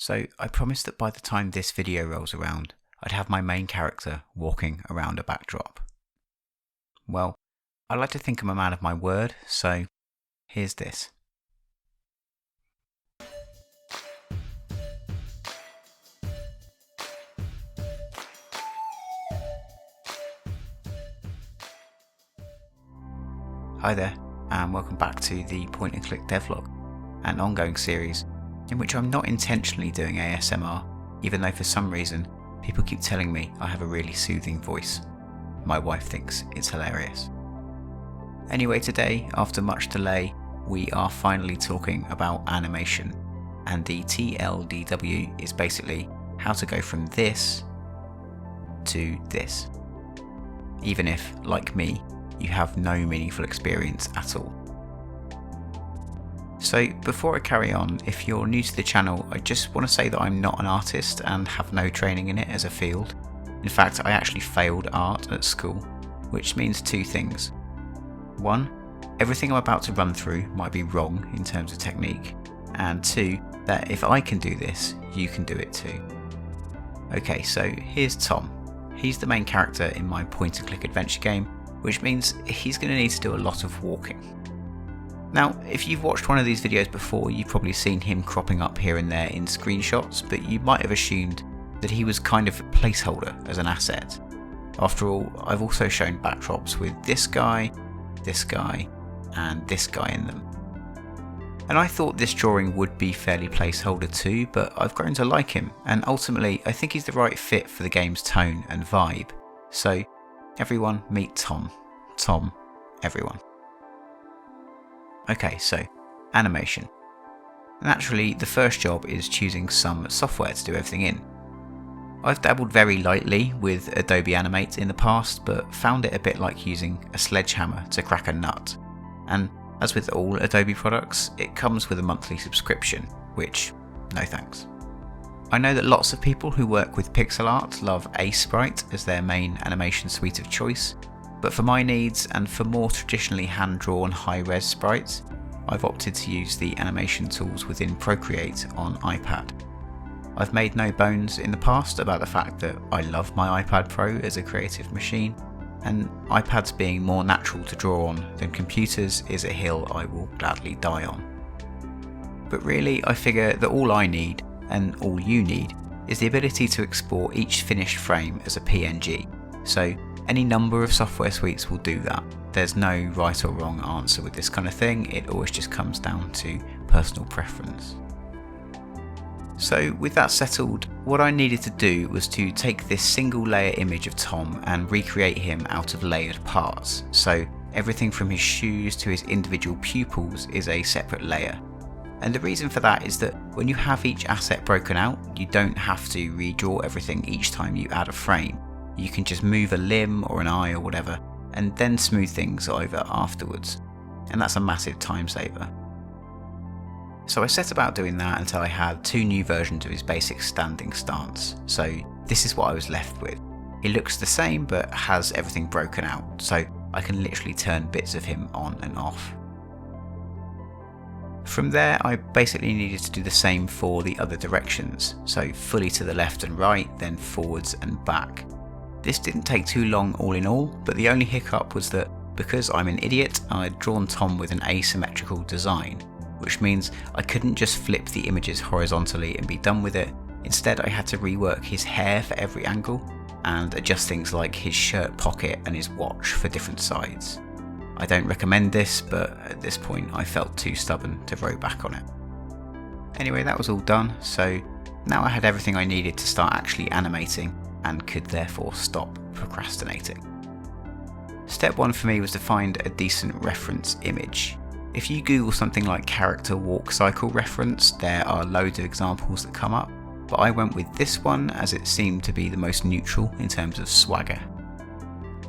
So I promised that by the time this video rolls around, I'd have my main character walking around a backdrop. Well, I like to think I'm a man of my word, so here's this. Hi there, and welcome back to the Point and Click Devlog, an ongoing series in which I'm not intentionally doing ASMR, even though for some reason people keep telling me I have a really soothing voice. My wife thinks it's hilarious. Anyway, today, after much delay, we are finally talking about animation, and the TLDW is basically how to go from this to this, even if, like me, you have no meaningful experience at all. So before I carry on, if you're new to the channel, I just want to say that I'm not an artist and have no training in it as a field. In fact, I actually failed art at school, which means two things. One, everything I'm about to run through might be wrong in terms of technique, and two, that if I can do this, you can do it too. Okay, so here's Tom. He's the main character in my point and click adventure game, which means he's going to need to do a lot of walking. Now, if you've watched one of these videos before, you've probably seen him cropping up here and there in screenshots, but you might have assumed that he was kind of a placeholder as an asset. After all, I've also shown backdrops with this guy, and this guy in them. And I thought this drawing would be fairly placeholder too, but I've grown to like him, and ultimately I think he's the right fit for the game's tone and vibe. So, everyone meet Tom. Tom, everyone. Okay, so animation. Naturally, the first job is choosing some software to do everything in. I've dabbled very lightly with Adobe Animate in the past, but found it a bit like using a sledgehammer to crack a nut. And as with all Adobe products, it comes with a monthly subscription, which, no thanks. I know that lots of people who work with pixel art love Sprite as their main animation suite of choice, but for my needs and for more traditionally hand-drawn high-res sprites, I've opted to use the animation tools within Procreate on iPad. I've made no bones in the past about the fact that I love my iPad Pro as a creative machine, and iPads being more natural to draw on than computers is a hill I will gladly die on. But really, I figure that all I need, and all you need, is the ability to export each finished frame as a PNG, so any number of software suites will do that. There's no right or wrong answer with this kind of thing, it always just comes down to personal preference. So with that settled, what I needed to do was to take this single layer image of Tom and recreate him out of layered parts, so everything from his shoes to his individual pupils is a separate layer. And the reason for that is that when you have each asset broken out, you don't have to redraw everything each time you add a frame. You can just move a limb or an eye or whatever, and then smooth things over afterwards. And that's a massive time saver. So I set about doing that until I had two new versions of his basic standing stance. So this is what I was left with. He looks the same but has everything broken out, so I can literally turn bits of him on and off. From there, I basically needed to do the same for the other directions, so fully to the left and right, then forwards and back. This didn't take too long all in all, but the only hiccup was that because I'm an idiot, I'd drawn Tom with an asymmetrical design, which means I couldn't just flip the images horizontally and be done with it. Instead, I had to rework his hair for every angle and adjust things like his shirt pocket and his watch for different sides. I don't recommend this, but at this point I felt too stubborn to row back on it. Anyway, that was all done, so now I had everything I needed to start actually animating and could therefore stop procrastinating. Step one for me was to find a decent reference image. If you Google something like character walk cycle reference, there are loads of examples that come up, but I went with this one as it seemed to be the most neutral in terms of swagger.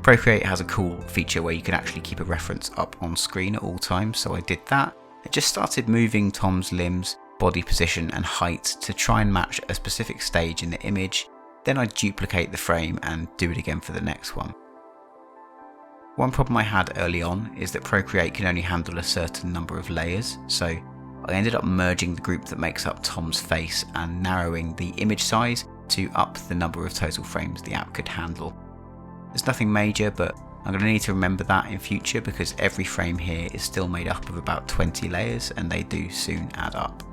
Procreate has a cool feature where you can actually keep a reference up on screen at all times, so I did that. I just started moving Tom's limbs, body position and height to try and match a specific stage in the image. Then I'd duplicate the frame and do it again for the next one. One problem I had early on is that Procreate can only handle a certain number of layers, so I ended up merging the group that makes up Tom's face and narrowing the image size to up the number of total frames the app could handle. There's nothing major, but I'm going to need to remember that in future because every frame here is still made up of about 20 layers and they do soon add up.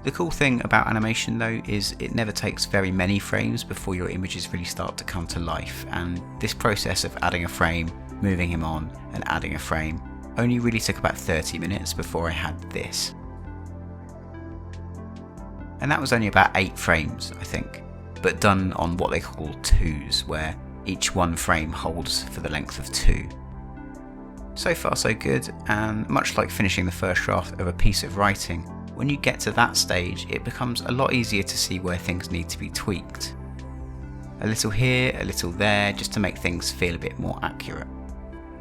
The cool thing about animation though is it never takes very many frames before your images really start to come to life, and this process of adding a frame, moving him on and adding a frame only really took about 30 minutes before I had this. And that was only about 8 frames I think, but done on what they call twos, where each one frame holds for the length of 2. So far so good, and much like finishing the first draft of a piece of writing, when you get to that stage it becomes a lot easier to see where things need to be tweaked. A little here, a little there, just to make things feel a bit more accurate.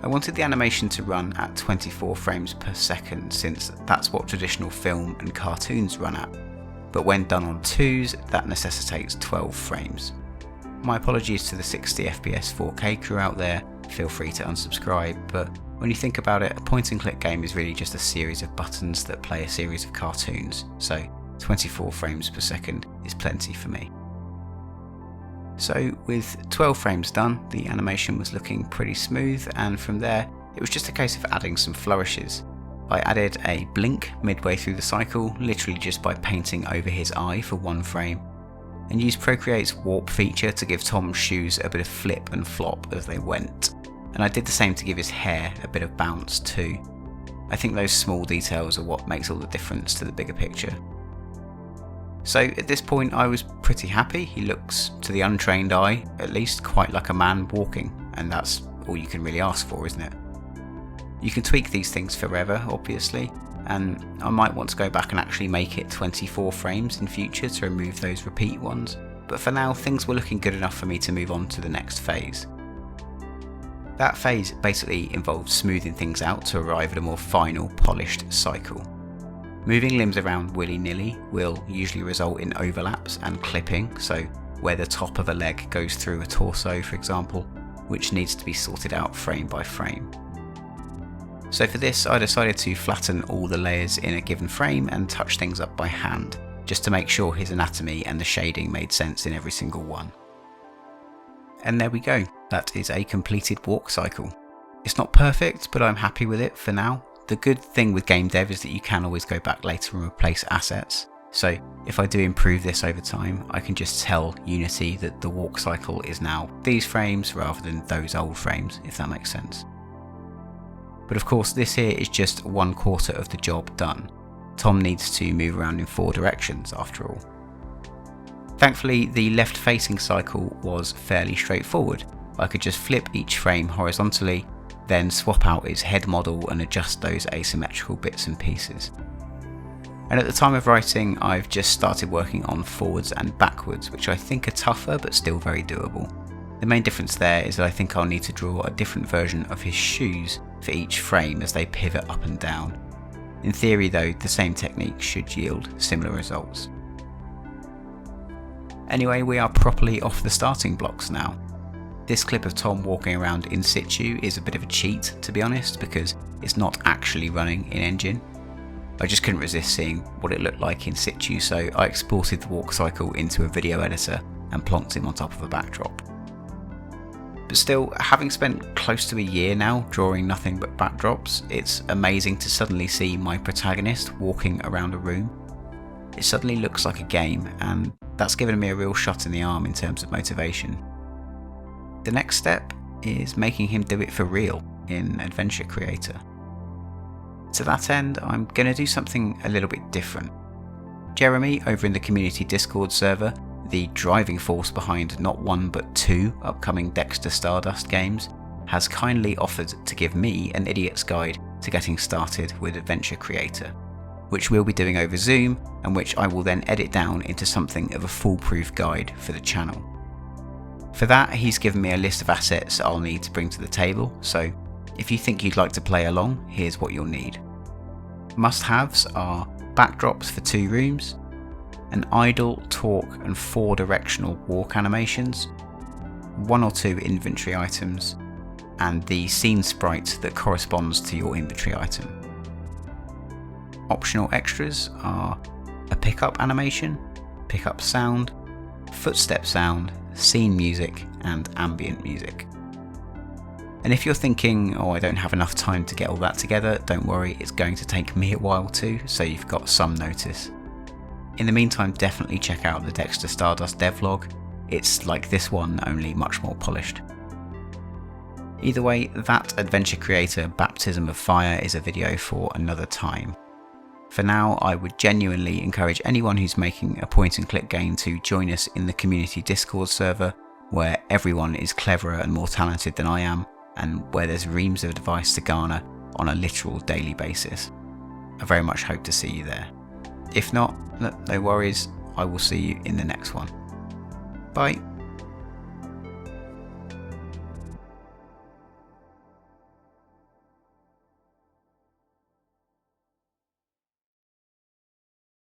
I wanted the animation to run at 24 frames per second since that's what traditional film and cartoons run at, but when done on twos that necessitates 12 frames. My apologies to the 60 FPS 4K crew out there, feel free to unsubscribe, but when you think about it, a point and click game is really just a series of buttons that play a series of cartoons, so 24 frames per second is plenty for me. So with 12 frames done, the animation was looking pretty smooth, and from there it was just a case of adding some flourishes. I added a blink midway through the cycle, literally just by painting over his eye for 1 frame, and used Procreate's warp feature to give Tom's shoes a bit of flip and flop as they went. And I did the same to give his hair a bit of bounce too. I think those small details are what makes all the difference to the bigger picture. So at this point I was pretty happy. He looks, to the untrained eye at least, quite like a man walking, and that's all you can really ask for, isn't it? You can tweak these things forever, obviously, and I might want to go back and actually make it 24 frames in future to remove those repeat ones, but for now things were looking good enough for me to move on to the next phase. That phase basically involved smoothing things out to arrive at a more final, polished cycle. Moving limbs around willy-nilly will usually result in overlaps and clipping, so where the top of a leg goes through a torso, for example, which needs to be sorted out frame by frame. So for this I decided to flatten all the layers in a given frame and touch things up by hand, just to make sure his anatomy and the shading made sense in every single one. And there we go, that is a completed walk cycle. It's not perfect, but I'm happy with it for now. The good thing with game dev is that you can always go back later and replace assets. So if I do improve this over time, I can just tell Unity that the walk cycle is now these frames rather than those old frames, if that makes sense. But of course this here is just 1/4 of the job done. Tom needs to move around in 4 directions after all. Thankfully the left facing cycle was fairly straightforward. I could just flip each frame horizontally, then swap out its head model and adjust those asymmetrical bits and pieces. And at the time of writing I've just started working on forwards and backwards, which I think are tougher but still very doable. The main difference there is that I think I'll need to draw a different version of his shoes for each frame as they pivot up and down. In theory though, the same technique should yield similar results. Anyway, we are properly off the starting blocks now. This clip of Tom walking around in situ is a bit of a cheat, to be honest, because it's not actually running in engine. I just couldn't resist seeing what it looked like in situ, so I exported the walk cycle into a video editor and plonked him on top of a backdrop. But still, having spent close to a year now drawing nothing but backdrops, it's amazing to suddenly see my protagonist walking around a room. It suddenly looks like a game, and that's given me a real shot in the arm in terms of motivation. The next step is making him do it for real in Adventure Creator. To that end, I'm going to do something a little bit different. Jeremy, over in the community Discord server, the driving force behind not 1 but 2 upcoming Dexter Stardust games, has kindly offered to give me an idiot's guide to getting started with Adventure Creator, which we'll be doing over Zoom and which I will then edit down into something of a foolproof guide for the channel. For that, he's given me a list of assets I'll need to bring to the table, so if you think you'd like to play along, here's what you'll need. Must-haves are backdrops for 2 rooms, an idle, talk and 4 directional walk animations, 1 or 2 inventory items, and the scene sprite that corresponds to your inventory item. Optional extras are a pickup animation, pickup sound, footstep sound, scene music, and ambient music. And if you're thinking, oh, I don't have enough time to get all that together, don't worry, it's going to take me a while too, so you've got some notice. In the meantime, definitely check out the Dexter Stardust devlog. It's like this one, only much more polished. Either way, that Adventure Creator Baptism of Fire is a video for another time. For now, I would genuinely encourage anyone who's making a point and click game to join us in the community Discord server, where everyone is cleverer and more talented than I am, and where there's reams of advice to garner on a literal daily basis. I very much hope to see you there. If not, no worries, I will see you in the next one. Bye.